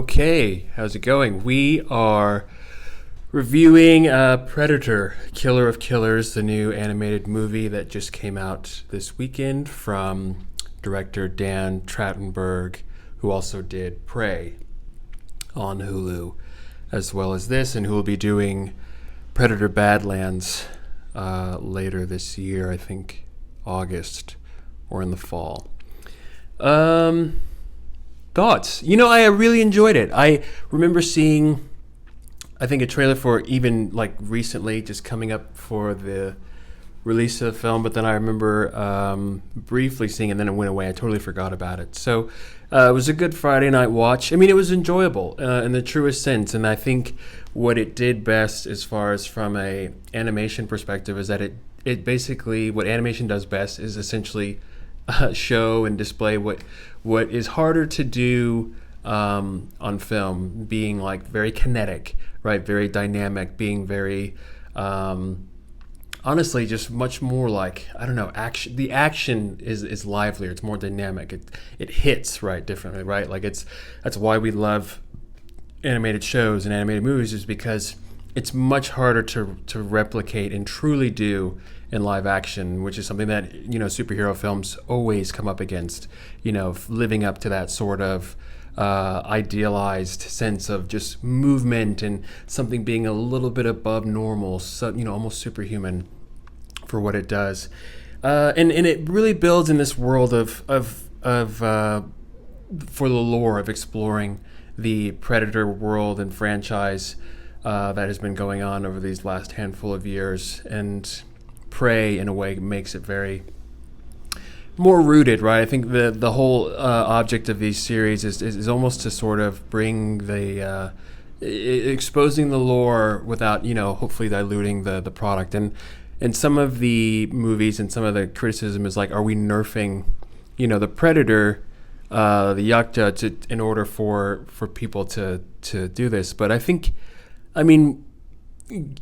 Okay, how's it going? We are reviewing Predator, Killer of Killers, the new animated movie that just came out this weekend from director Dan Trachtenberg, who also did Prey on Hulu, as well as this, and who will be doing Predator Badlands later this year, I think August or in the fall. Thoughts? I really enjoyed it. I remember seeing, I think, a trailer for even like recently, just coming up for the release of the film. But then I remember briefly seeing it, and then it went away. I totally forgot about it. So it was a good Friday night watch. I mean, it was enjoyable in the truest sense. And I think what it did best, as far as from a animation perspective, is that it basically, what animation does best is essentially show and display what is harder to do on film, being like very kinetic, right? Very dynamic, being very honestly just much more like, I don't know, action. The action is livelier, it's more dynamic, it hits right differently, right? Like that's why we love animated shows and animated movies, is because it's much harder to replicate and truly do in live action, which is something that superhero films always come up against. Living up to that sort of idealized sense of just movement and something being a little bit above normal, so almost superhuman for what it does, and it really builds in this world of for the lore of exploring the Predator world and franchise that has been going on over these last handful of years. And Prey, in a way, makes it very more rooted, right? I think the whole object of these series is almost to sort of bring the exposing the lore without hopefully diluting the product. And some of the movies and some of the criticism is like, are we nerfing the Predator, the Yakta, in order for people to do this? But I mean,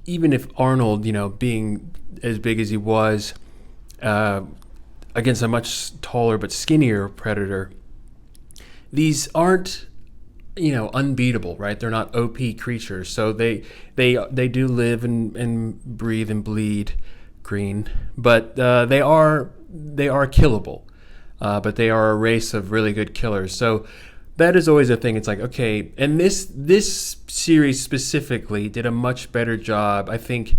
even if Arnold, being as big as he was, against a much taller but skinnier Predator, these aren't, unbeatable, right? They're not OP creatures, so they do live and breathe and bleed green, but they are killable. But they are a race of really good killers. So that is always a thing. It's like, okay, and this series specifically did a much better job, I think,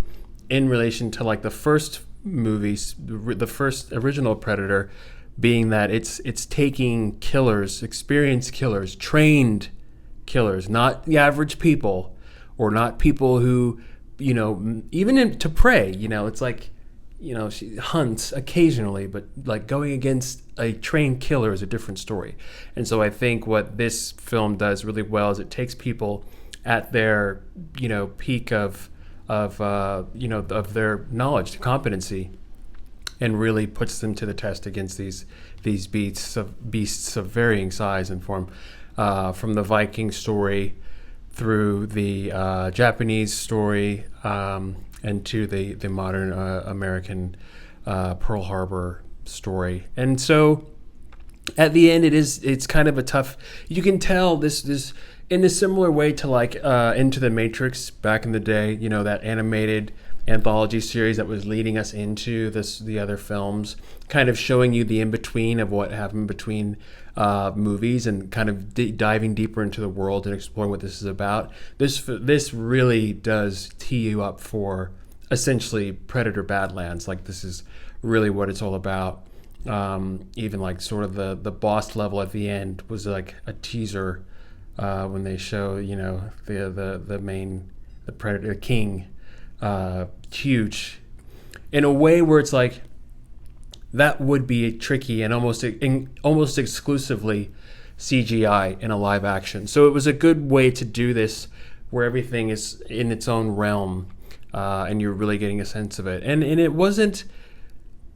in relation to like the first movies, the first original Predator, being that it's taking killers, experienced killers, trained killers, not the average people, or not people who, even to Prey, it's like, she hunts occasionally, but like going against a trained killer is a different story. And so I think what this film does really well is it takes people at their, peak of their knowledge, competency, and really puts them to the test against these beasts of varying size and form, from the Viking story through the Japanese story, and to the modern American Pearl Harbor story. And so at the end, it's kind of a tough, you can tell this in a similar way to like Into the Matrix back in the day, that animated anthology series that was leading us into the other films, kind of showing you the in-between of what happened between movies, and kind of diving deeper into the world and exploring what this is about. This really does tee you up for essentially Predator Badlands. Like, this is really what it's all about. Even like sort of the boss level at the end was like a teaser when they show the main, the Predator, the King, huge, in a way where it's like that would be tricky and almost exclusively CGI in a live action. So it was a good way to do this, where everything is in its own realm, and you're really getting a sense of it. And it wasn't,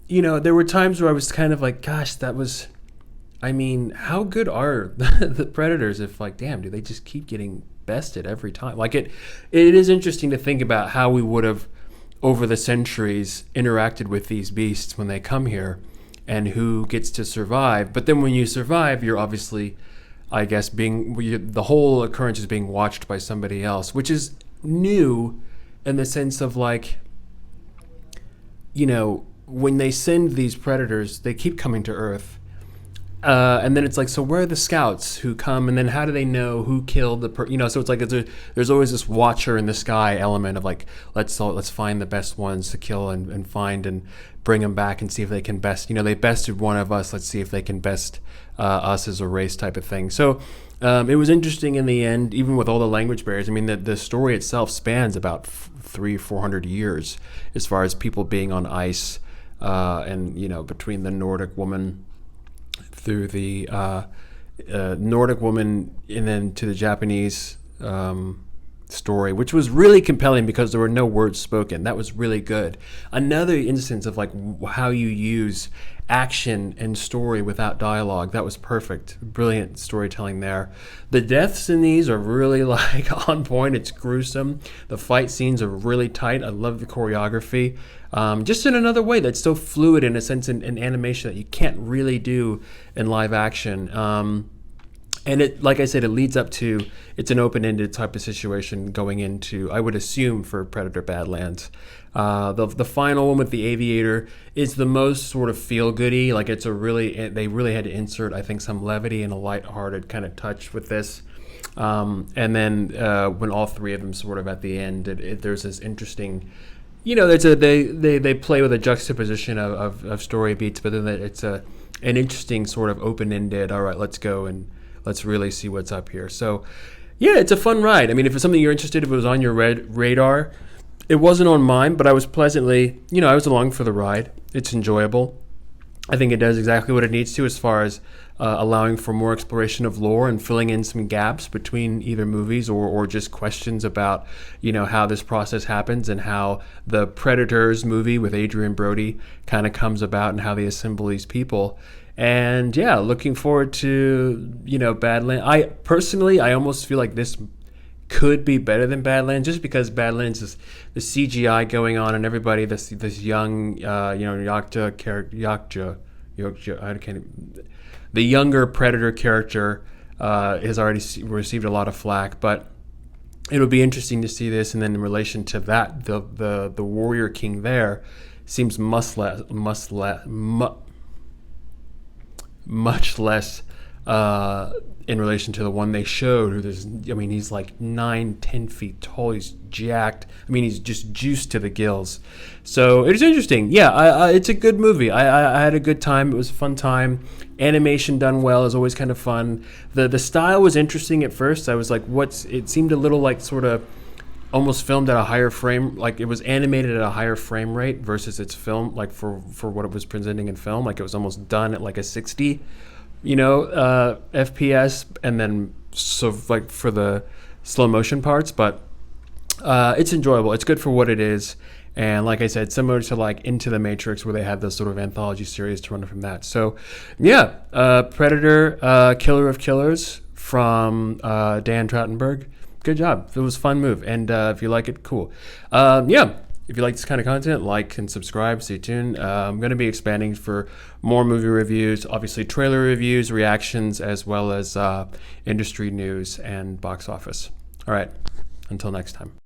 there were times where I was kind of like, gosh, that was, I mean, how good are the Predators if, like, damn, do they just keep getting bested every time? Like, it is interesting to think about how we would have, over the centuries, interacted with these beasts when they come here, and who gets to survive. But then when you survive, you're obviously I guess the whole occurrence is being watched by somebody else, which is new in the sense of like, when they send these predators, they keep coming to Earth. And then it's like, so where are the scouts who come, and then how do they know who killed so it's like there's always this watcher in the sky element of like, let's find the best ones to kill and find and bring them back and see if they can best, they bested one of us, let's see if they can best us as a race type of thing. So it was interesting in the end, even with all the language barriers. I mean, the story itself spans about 300-400 years as far as people being on ice, and between the Nordic woman through the Nordic woman and then to the Japanese story, which was really compelling because there were no words spoken. That was really good. Another instance of like how you use action and story without dialogue. That was perfect. Brilliant storytelling there. The deaths in these are really like on point. It's gruesome. The fight scenes are really tight. I love the choreography. Just in another way that's so fluid in a sense in animation that you can't really do in live action. And it, like I said, it leads up to, it's an open-ended type of situation going into, I would assume, for Predator Badlands. The final one with the aviator is the most sort of feel-goody. Like they really had to insert, I think, some levity and a light-hearted kind of touch with this. And then when all three of them sort of at the end, there's this interesting, they play with a juxtaposition of story beats, but then it's an interesting sort of open-ended, all right, let's go and let's really see what's up here. So, yeah, it's a fun ride. I mean, if it's something you're interested in, if it was on your radar, it wasn't on mine, but I was pleasantly, I was along for the ride. It's enjoyable. I think it does exactly what it needs to as far as allowing for more exploration of lore and filling in some gaps between either movies or just questions about, how this process happens and how the Predators movie with Adrian Brody kind of comes about and how they assemble these people. And yeah, looking forward to, Badlands. I almost feel like this could be better than Badlands, just because Badlands is the CGI going on and everybody, this young, the younger Predator character has already received a lot of flack, but it'll be interesting to see this. And then in relation to that, the Warrior King there seems much less in relation to the one they showed. He's like 9-10 feet tall. He's jacked. He's just juiced to the gills. So it's interesting. Yeah, it's a good movie. I had a good time. It was a fun time. Animation done well is always kind of fun. The style was interesting at first. I was like, it seemed a little like sort of almost filmed at a higher frame, like it was animated at a higher frame rate versus its film, like for what it was presenting in film, like it was almost done at like a 60, FPS, and then so like for the slow motion parts, but it's enjoyable. It's good for what it is. And like I said, similar to like Into the Matrix, where they had this sort of anthology series to run from that. So yeah, Predator, Killer of Killers from Dan Trachtenberg. Good job. It was a fun move. And if you like it, cool. If you like this kind of content, like and subscribe. Stay tuned. I'm going to be expanding for more movie reviews, obviously trailer reviews, reactions, as well as industry news and box office. All right. Until next time.